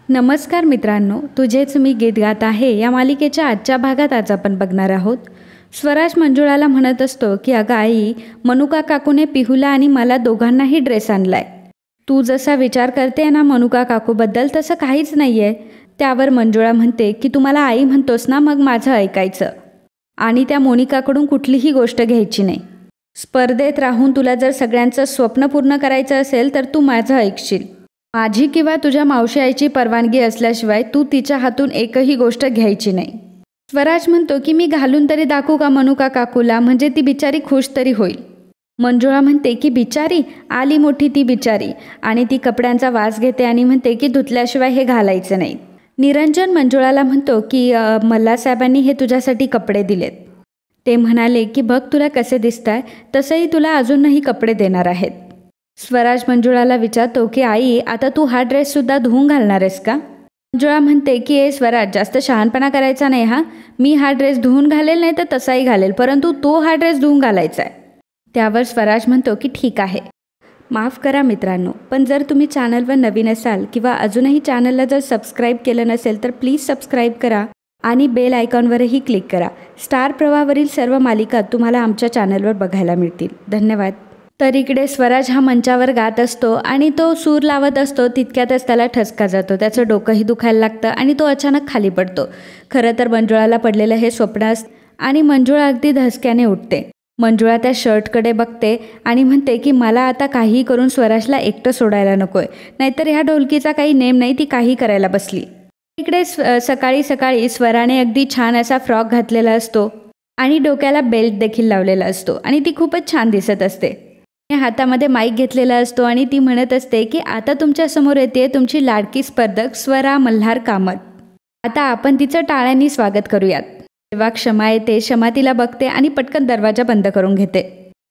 नमस्कार मित्रांनो, तुझेच मी गीत गात आहे या मालिकेच्या आजच्या भागात आज आपण बघणार आहोत. स्वराज मंजुळाला म्हणत असतो की अगं आई, मनुका काकूने पिहूला आणि मला दोघांनाही ड्रेस आणलाय. तू जसा विचार करते ना मनुका काकूबद्दल तसं काहीच नाही आहे. त्यावर मंजुळा म्हणते की तुम्हाला आई म्हणतोस ना, मग माझं ऐकायचं आणि त्या मोनिकाकडून कुठलीही गोष्ट घ्यायची नाही. स्पर्धेत राहून तुला जर सगळ्यांचं स्वप्न पूर्ण करायचं असेल तर तू माझं ऐकशील. माझी किंवा तुझ्या मावशी आईची परवानगी असल्याशिवाय तू तिच्या हातून एकही गोष्ट घ्यायची नाही. स्वराज म्हणतो की मी घालून तरी दाखवू का मनुका काकूला, म्हणजे ती बिचारी खुश तरी होईल. मंजुळा म्हणते की बिचारी, आली मोठी ती बिचारी, आणि ती कपड्यांचा वास घेते आणि म्हणते की धुतल्याशिवाय हे घालायचं नाही. निरंजन मंजुळाला म्हणतो की मल्हारसाहेबांनी हे तुझ्यासाठी कपडे दिलेत. ते म्हणाले की बघ तुला कसे दिसताय, तसंही तुला अजूनही कपडे देणार आहेत. स्वराज मंजुळाला विचारतो की आई, आता तू हा ड्रेससुद्धा धुवून घालणार आहेस का? मंजुळा म्हणते की ए स्वराज, जास्त शहाणपणा करायचा नाही हा. मी हा ड्रेस धुवून घालेल नाही तर तसाही घालेल, परंतु तो हा ड्रेस धुवून घालायचा आहे. त्यावर स्वराज म्हणतो की ठीक आहे. माफ करा मित्रांनो, पण जर तुम्ही चॅनलवर नवीन असाल किंवा अजूनही चॅनलला जर सबस्क्राईब केलं नसेल तर प्लीज सबस्क्राईब करा आणि बेल आयकॉनवरही क्लिक करा. स्टार प्रवाहावरील सर्व मालिका तुम्हाला आमच्या चॅनलवर बघायला मिळतील. धन्यवाद. तर इकडे स्वराज हा मंचावर गात असतो आणि तो सूर लावत असतो. तितक्यातच त्याला ठसका जातो. त्याचं डोकंही दुखायला लागतं आणि तो अचानक खाली पडतो. खरं तर मंजुळाला पडलेलं हे स्वप्न असतं आणि मंजुळा अगदी धसक्याने उठते. मंजुळा त्या शर्टकडे बघते आणि म्हणते की मला आता काहीही करून स्वराजला एकटं सोडायला नकोय, नाहीतर ह्या ढोलकीचा काही नेम नाही, ती काही करायला बसली. इकडे सकाळी सकाळी स्वराने अगदी छान असा फ्रॉक घातलेला असतो आणि डोक्याला बेल्ट देखील लावलेला असतो आणि ती खूपच छान दिसत असते. हातामध्ये माईक घेतलेला असतो आणि ती म्हणत असते की आता तुमच्या समोर येते तुमची लाडकी स्पर्धक स्वरा मल्हार कामत. आता आपण तिचं टाळ्यांनी स्वागत करूयात. तेव्हा क्षमा येते. क्षमा तिला बघते आणि पटकन दरवाजा बंद करून घेते.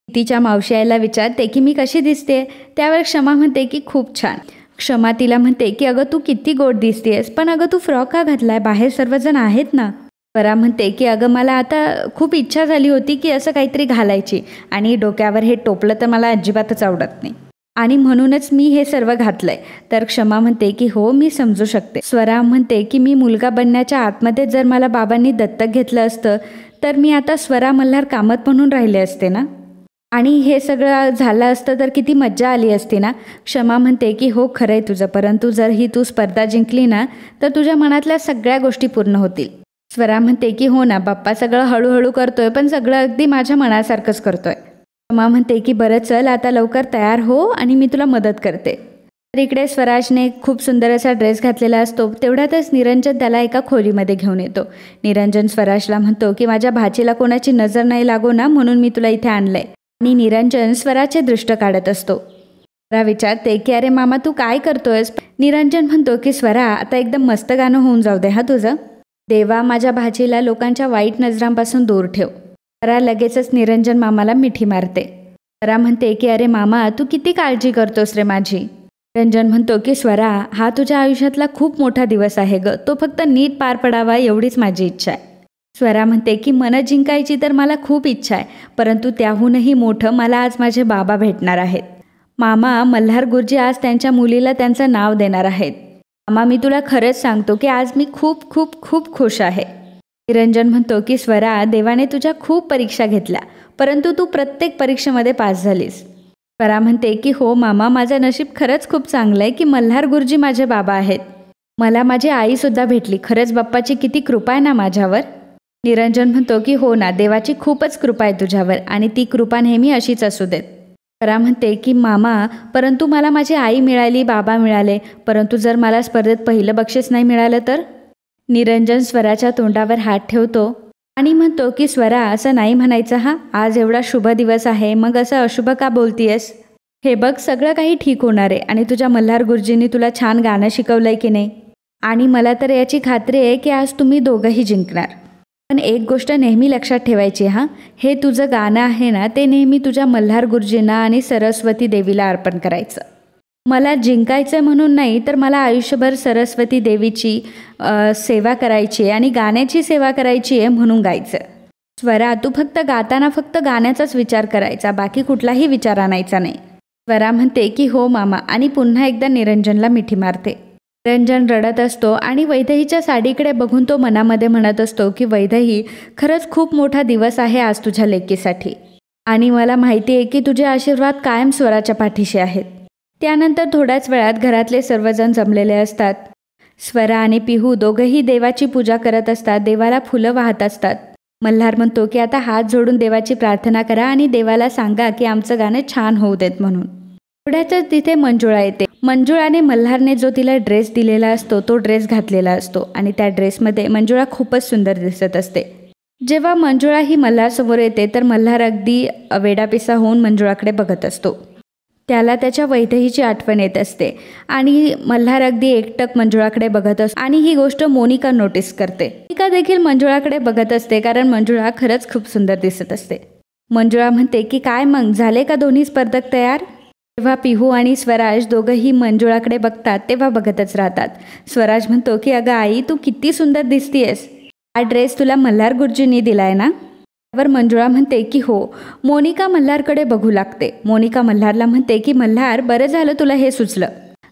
तिच्या मावशी आईला विचारते की मी कशी दिसते. त्यावर क्षमा म्हणते की खूप छान. क्षमा तिला म्हणते की अगं तू किती गोड दिसतेस, पण अगं तू फ्रॉक का घातलाय, बाहेर सर्वजण आहेत ना. स्वरा म्हणते की अगं मला आता खूप इच्छा झाली होती की असं काहीतरी घालायची, आणि डोक्यावर हे टोपलं तर मला अजिबातच आवडत नाही, आणि म्हणूनच मी हे सर्व घातलंय. तर क्षमा म्हणते की हो, मी समजू शकते. स्वरा म्हणते की मी मुलगा बनण्याच्या आतमध्ये जर मला बाबांनी दत्तक घेतलं असतं तर मी आता स्वरा मल्हार कामत म्हणून राहिले असते ना, आणि हे सगळं झालं असतं तर किती मज्जा आली असती ना. क्षमा म्हणते की हो खरं आहे तुझं, परंतु जर ही तू स्पर्धा जिंकली ना तर तुझ्या मनातल्या सगळ्या गोष्टी पूर्ण होतील. स्वरा म्हणते की हो ना बाप्पा, सगळं हळूहळू करतोय पण सगळं अगदी माझ्या मनासारखंच करतोय. क्षमा म्हणते की बरं चल आता लवकर तयार हो आणि मी तुला मदत करते. तर इकडे स्वराजने खूप सुंदर असा ड्रेस घातलेला असतो. तेवढ्यातच निरंजन त्याला एका खोलीमध्ये घेऊन येतो. निरंजन स्वराजला म्हणतो की माझ्या भाचीला कोणाची नजर नाही लागो ना, म्हणून मी तुला इथे आणलंय. आणि निरंजन स्वराचे दृष्ट काढत असतो. स्वरा विचारते की अरे मामा तू काय करतोयस. निरंजन म्हणतो की स्वरा, आता एकदम मस्त गाणं होऊन जाऊ दे हा तुझं. देवा, माझ्या भाचीला लोकांच्या वाईट नजरांपासून दूर ठेव. स्वरा लगेचच निरंजन मामाला मिठी मारते. स्वरा म्हणते की अरे मामा तू किती काळजी करतोस रे माझी. निरंजन म्हणतो की स्वरा, हा तुझ्या आयुष्यातला खूप मोठा दिवस आहे ग, तो फक्त नीट पार पडावा एवढीच माझी इच्छा आहे. स्वरा म्हणते की मन जिंकायची तर मला खूप इच्छा आहे, परंतु त्याहूनही मोठं मला आज माझे बाबा भेटणार आहेत. मामा, मल्हार गुरुजी आज त्यांच्या मुलीला त्यांचं नाव देणार आहेत. मामा, मी तुला खरंच सांगतो की आज मी खूप खूप खूप खुश आहे. निरंजन म्हणतो की स्वरा, देवाने तुझ्या खूप परीक्षा घेतल्या, परंतु तू प्रत्येक परीक्षेमध्ये पास झालीस. स्वरा म्हणते की हो मामा, माझं नशीब खरंच खूप चांगलं आहे की मल्हार गुरुजी माझे बाबा आहेत. मला माझी आईसुद्धा भेटली. खरंच बाप्पाची किती कृपा आहे ना माझ्यावर. निरंजन म्हणतो की हो ना, देवाची खूपच कृपा आहे तुझ्यावर आणि ती कृपा नेहमी अशीच असू देत. स्वरा म्हणते की मामा, परंतु मला माझी आई मिळाली, बाबा मिळाले, परंतु जर मला स्पर्धेत पहिलं बक्षीस नाही मिळालं तर. निरंजन स्वराच्या तोंडावर हात ठेवतो आणि म्हणतो की स्वरा, असं नाही म्हणायचं हा. आज एवढा शुभ दिवस आहे, मग असं अशुभ का बोलतीयस. हे बघ, सगळं काही ठीक होणार आहे आणि तुझ्या मल्हार गुरुजींनी तुला छान गाणं शिकवलंय की नाही, आणि मला तर याची खात्री आहे की आज तुम्ही दोघंही जिंकणार. पण एक गोष्ट नेहमी लक्षात ठेवायची हा, हे तुझं गाणं आहे ना, ते नेहमी तुझ्या मल्हार गुरुजींना आणि सरस्वती देवीला अर्पण करायचं. मला जिंकायचं म्हणून नाही, तर मला आयुष्यभर सरस्वती देवीची सेवा करायची आहे आणि गाण्याची सेवा करायची आहे म्हणून गायचं. स्वरा, तू फक्त गाताना फक्त गाण्याचाच विचार करायचा, बाकी कुठलाही विचार आणायचा नाही. स्वरा म्हणते की हो मामा, आणि पुन्हा एकदा निरंजनला मिठी मारते. निरंजन रडत असतो आणि वैदेहीच्या साडीकडे बघून तो मनामध्ये म्हणत असतो की वैदेही, खरंच खूप मोठा दिवस आहे आज तुझ्या लेकीसाठी आणि मला माहिती आहे की तुझे आशीर्वाद कायम स्वराच्या पाठीशी आहेत. त्यानंतर थोड्याच वेळात घरातले सर्वजण जमलेले असतात. स्वरा आणि पिहू दोघंही देवाची पूजा करत असतात, देवाला फुलं वाहत असतात. मल्हार म्हणतो की आता हात जोडून देवाची प्रार्थना करा आणि देवाला सांगा की आमचं गाणं छान होऊ देत म्हणून. थोड्यातच तिथे मंजुळा येते. मंजुळाने मल्हारने जो तिला ड्रेस दिलेला असतो तो ड्रेस घातलेला असतो आणि त्या ड्रेसमध्ये मंजुळा खूपच सुंदर दिसत असते. जेव्हा मंजुळा ही मल्हारसमोर येते तर मल्हार अगदी वेडापिसा होऊन मंजुळाकडे बघत असतो. त्याला त्याच्या वैदेहीची आठवण येत असते आणि मल्हार अगदी एकटक मंजुळाकडे बघत असतो आणि ही गोष्ट मोनिका नोटीस करते. मोनिका देखील मंजुळाकडे बघत असते कारण मंजुळा खरंच खूप सुंदर दिसत असते. मंजुळा म्हणते की काय मग झाले का दोन्ही स्पर्धक तयार? तेव्हा पिहू आणि स्वराज दोघंही मंजुळाकडे बघतात तेव्हा बघतच राहतात. स्वराज म्हणतो की अगं आई, तू किती सुंदर दिसतीयस. हा ड्रेस तुला मल्हार गुरुजींनी दिलाय ना? त्यावर मंजुळा म्हणते की हो. मोनिका मल्हारकडे बघू लागते. मोनिका मल्हारला म्हणते की मल्हार, बरं झालं तुला हे सुचलं,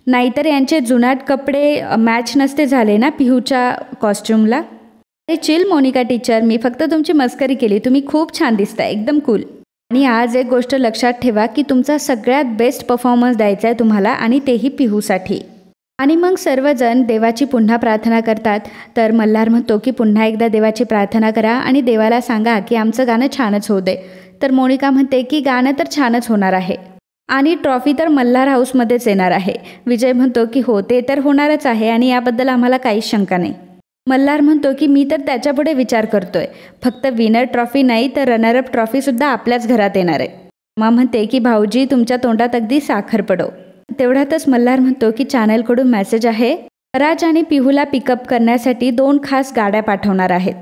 नाहीतर यांचे जुनाट कपडे मॅच नसते झाले ना पिहूच्या कॉस्ट्युमला. अरे चिल मोनिका टीचर, मी फक्त तुमची मस्करी केली. तुम्ही खूप छान दिसताय, एकदम कूल. आणि आज एक गोष्ट लक्षात ठेवा की तुमचा सगळ्यात बेस्ट परफॉर्मन्स द्यायचा आहे तुम्हाला आणि तेही पिहूसाठी. आणि मग सर्वजण देवाची पुन्हा प्रार्थना करतात. तर मल्हार म्हणतो की पुन्हा एकदा देवाची प्रार्थना करा आणि देवाला सांगा की आमचं गाणं छानच होऊ दे. तर मोनिका म्हणते की गाणं तर छानच होणार आहे आणि ट्रॉफी तर मल्हार हाऊसमध्येच येणार आहे. विजय म्हणतो की हो, ते तर होणारच आहे आणि याबद्दल आम्हाला काहीच शंका नाही. मल्हार म्हणतो की मी तर त्याच्यापुढे विचार करतोय, फक्त विनर ट्रॉफी नाही तर रनरअप ट्रॉफीसुद्धा आपल्याच घरात येणार आहे. मा म्हणते की भाऊजी, तुमच्या तोंडात अगदी साखर पडो. तेवढ्यातच मल्हार म्हणतो की चॅनलकडून मेसेज आहे, स्वराज आणि पिहूला पिकअप करण्यासाठी 2 खास गाड्या पाठवणार आहेत.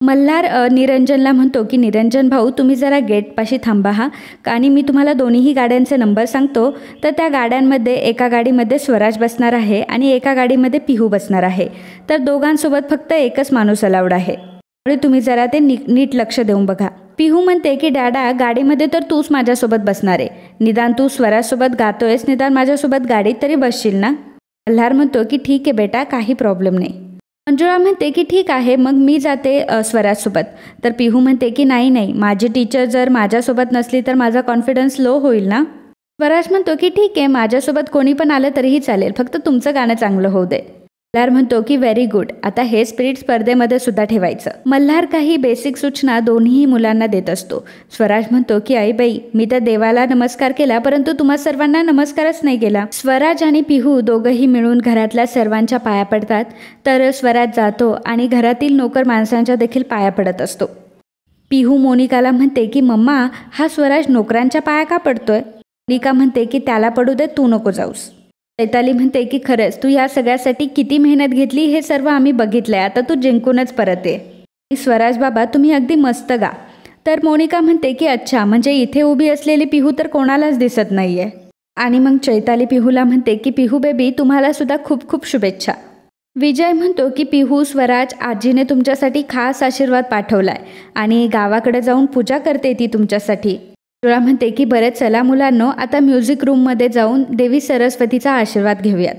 मल्हार निरंजनला म्हणतो की निरंजन भाऊ, तुम्ही जरा गेटपाशी थांबा हा, आणि मी तुम्हाला दोन्हीही गाड्यांचे नंबर सांगतो. तर त्या गाड्यांमध्ये एका गाडीमध्ये स्वराज बसणार आहे आणि एका गाडीमध्ये पिहू बसणार आहे. तर दोघांसोबत फक्त एकच माणूस अलाउड आहे, त्यामुळे तुम्ही जरा ते नीट लक्ष देऊन बघा. पिहू म्हणते की डॅडा, गाडीमध्ये तर तूच माझ्यासोबत बसणार आहे. निदान तू स्वराजसोबत गातोयस, निदान माझ्यासोबत गाडीत तरी बसशील ना? मल्हार म्हणतो की ठीक आहे बेटा, काही प्रॉब्लेम नाही. मंजुळा म्हणते की ठीक आहे, मग मी जाते स्वराजसोबत. तर पिहू म्हणते की नाही, माझी टीचर जर माझ्यासोबत नसली तर माझा कॉन्फिडन्स लो होईल ना. स्वराज म्हणतो की ठीक आहे, माझ्यासोबत कोणी पण आलं तरीही चालेल, फक्त तुमचं गाणं चांगलं होऊ दे. मल्हार म्हणतो की व्हेरी गुड, आता हे स्पिरिट स्पर्धेमध्ये सुद्धा ठेवायचं. मल्हार काही बेसिक सूचना दोन्ही मुलांना देत असतो. स्वराज म्हणतो की आई बाई, मी तर देवाला नमस्कार केला, परंतु तुम्हा सर्वांना नमस्कारच नाही केला. स्वराज आणि पिहू दोघंही मिळून घरातल्या सर्वांच्या पाया पडतात. तर स्वराज जातो आणि घरातील नोकर माणसांच्या देखील पाया पडत असतो. पिहू मोनिकाला म्हणते की मम्मा, हा स्वराज नोकरांच्या पाया का पडतोय? मोनिका म्हणते की त्याला पडू दे, तू नको जाऊस. चैताली म्हणते की खरंच तू या सगळ्यासाठी किती मेहनत घेतली हे सर्व आम्ही बघितलंय, आता तू जिंकूनच परत ये. स्वराज बाबा, तुम्ही अगदी मस्त गा. तर मोनिका म्हणते की अच्छा, म्हणजे इथे उभी असलेली पिहू तर कोणालाच दिसत नाहीये. आणि मग चैताली पिहूला म्हणते की पिहू बेबी, तुम्हाला सुद्धा खूप खूप शुभेच्छा. विजय म्हणतो की पिहू, स्वराज, आजीने तुमच्यासाठी खास आशीर्वाद पाठवलाय आणि गावाकडे जाऊन पूजा करते ती तुमच्यासाठी. मंजुळा म्हणते की बरं चला मुलांनो, आता म्युझिक रूममध्ये जाऊन देवी सरस्वतीचा आशीर्वाद घेऊयात.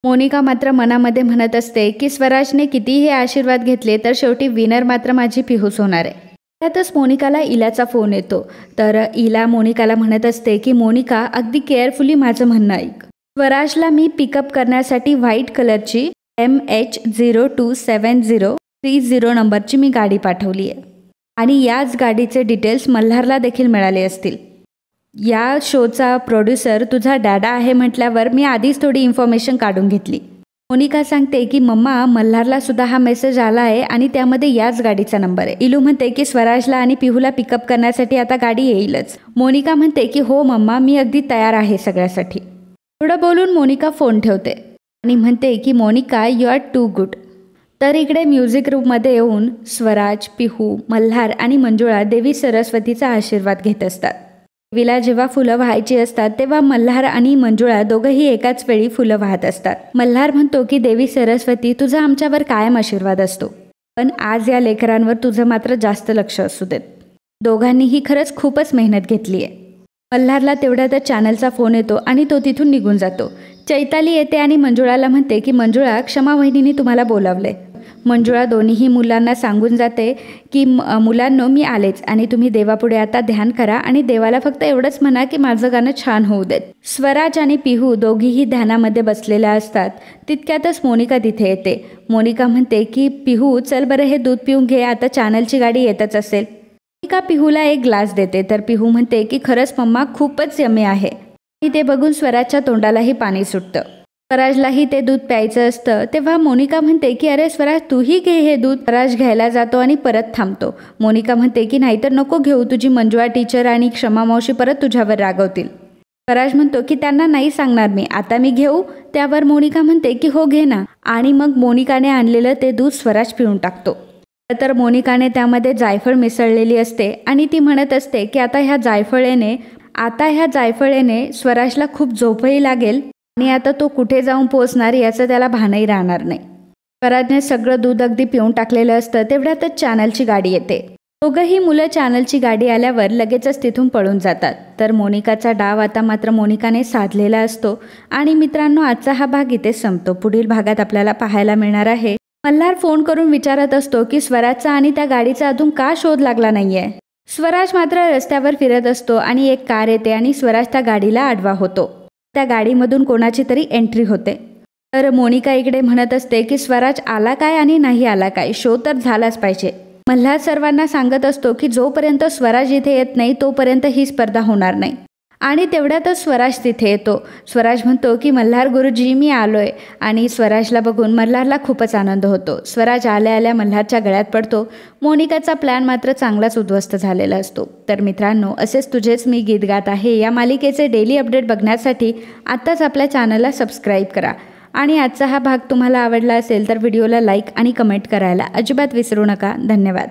मोनिका मात्र मनामध्ये म्हणत असते की स्वराजने कितीही आशीर्वाद घेतले तर शेवटी विनर मात्र माझी पिहूच होणार आहे. त्यातच मोनिकाला इलाचा फोन येतो. तर इला मोनिकाला म्हणत असते की मोनिका, अगदी केअरफुली माझं म्हणणं ऐक. स्वराजला मी पिकअप करण्यासाठी व्हाईट कलरची MH027030 नंबरची मी गाडी पाठवली आहे आणि याच गाडीचे डिटेल्स मल्हारला देखील मिळाले असतील. या शोचा प्रोड्युसर तुझा डॅडा आहे म्हटल्यावर मी आधीच थोडी इन्फॉर्मेशन काढून घेतली. मोनिका सांगते की मम्मा, मल्हारला सुद्धा हा मेसेज आला आहे आणि त्यामध्ये याच गाडीचा नंबर आहे. इलू म्हणते की स्वराजला आणि पिहूला पिकअप करण्यासाठी आता गाडी येईलच. मोनिका म्हणते की हो मम्मा, मी अगदी तयार आहे सगळ्यासाठी. थोडं बोलून मोनिका फोन ठेवते आणि म्हणते की Monica, you are too good. तर इकडे म्युझिक रूममध्ये येऊन स्वराज, पिहू, मल्हार आणि मंजुळा देवी सरस्वतीचा आशीर्वाद घेत असतात. देवीला जेव्हा फुलं वाहायची असतात तेव्हा मल्हार आणि मंजुळा दोघंही एकाच वेळी फुलं वाहत असतात. मल्हार म्हणतो की देवी सरस्वती, तुझा आमच्यावर कायम आशीर्वाद असतो, पण आज या लेकरांवर तुझं मात्र जास्त लक्ष असू देत. दोघांनीही खरंच खूपच मेहनत घेतली आहे. मल्हारला तेवढ्यातच चॅनलचा फोन येतो आणि तो तिथून निघून जातो. चैताली येते आणि मंजुळाला म्हणते की मंजुळा, क्षमा वहिनीने तुम्हाला बोलावलंय. मंजुळा दोन्हीही मुलांना सांगून जाते की मुलांनो, मी आलेच आणि तुम्ही देवापुढे आता ध्यान करा आणि देवाला फक्त एवढंच म्हणा की माझं गाणं छान होऊ देत. स्वराज आणि पिहू दोघीही ध्यानामध्ये बसलेल्या असतात. तितक्यातच मोनिका तिथे येते. मोनिका म्हणते की पिहू, चल बरं हे दूध पिऊन घे, आता चॅनलची गाडी येतच असेल. मोनिका पिहूला एक ग्लास देते तर पिहू म्हणते की खरंच मम्मा, खूपच यम्मी आहे. ते बघून स्वराजच्या तोंडालाही पाणी सुटतं. स्वराजलाही ते दूध प्यायचं असतं तेव्हा मोनिका म्हणते की अरे स्वराज, तूही घे हे दूध. स्वराज घ्यायला जातो आणि परत थांबतो. मोनिका म्हणते की नाहीतर नको घेऊ, तुझी मंजुळा टीचर आणि क्षमा मावशी परत तुझ्यावर रागवतील. स्वराज म्हणतो की त्यांना नाही सांगणार मी, आता मी घेऊ. त्यावर मोनिका म्हणते की हो घे ना. आणि मग मोनिकाने आणलेलं ते दूध स्वराज पिऊन टाकतो. तर मोनिकाने त्यामध्ये जायफळ मिसळलेली असते आणि ती म्हणत असते की आता ह्या जायफळेने स्वराजला खूप झोपही लागेल आणि आता तो कुठे जाऊन पोहोचणार याचं त्याला भानही राहणार नाही. स्वराजने सगळं दूध अगदी पिऊन टाकलेलं असतं. तेवढ्यातच चॅनलची गाडी येते. दोघंही मुलं चॅनलची गाडी आल्यावर लगेचच तिथून पळून जातात. तर मोनिकाचा डाव आता मात्र मोनिकाने साधलेला असतो. आणि मित्रांनो, आजचा हा भाग इथे संपतो. पुढील भागात आपल्याला पाहायला मिळणार आहे मल्हार फोन करून विचारत असतो की स्वराजचा आणि त्या गाडीचा अजून का शोध लागला नाहीये. स्वराज मात्र रस्त्यावर फिरत असतो आणि एक कार येते आणि स्वराज त्या गाडीला आडवा होतो. त्या गाडीमधून कोणाची तरी एंट्री होते. तर मोनिका इकडे म्हणत असते की स्वराज आला काय आणि नाही आला काय, शो तर झालाच पाहिजे. मल्हार सर्वांना सांगत असतो की जोपर्यंत स्वराज इथे येत नाही तोपर्यंत ही स्पर्धा होणार नाही. आणि तेवढ्यातच स्वराज तिथे येतो. स्वराज म्हणतो की मल्हार गुरुजी, मी आलोय. आणि स्वराजला बघून मल्हारला खूपच आनंद होतो. स्वराज आल्या आल्या मल्हारच्या गळ्यात पडतो. मोनिकाचा प्लॅन मात्र चांगलाच उद्ध्वस्त झालेला असतो. तर मित्रांनो, असेच तुझेच मी गीत गात आहे या मालिकेचे डेली अपडेट बघण्यासाठी आत्ताच आपल्या चॅनलला सबस्क्राईब करा. आणि आजचा हा भाग तुम्हाला आवडला असेल तर व्हिडिओला लाईक आणि कमेंट करायला अजिबात विसरू नका. धन्यवाद.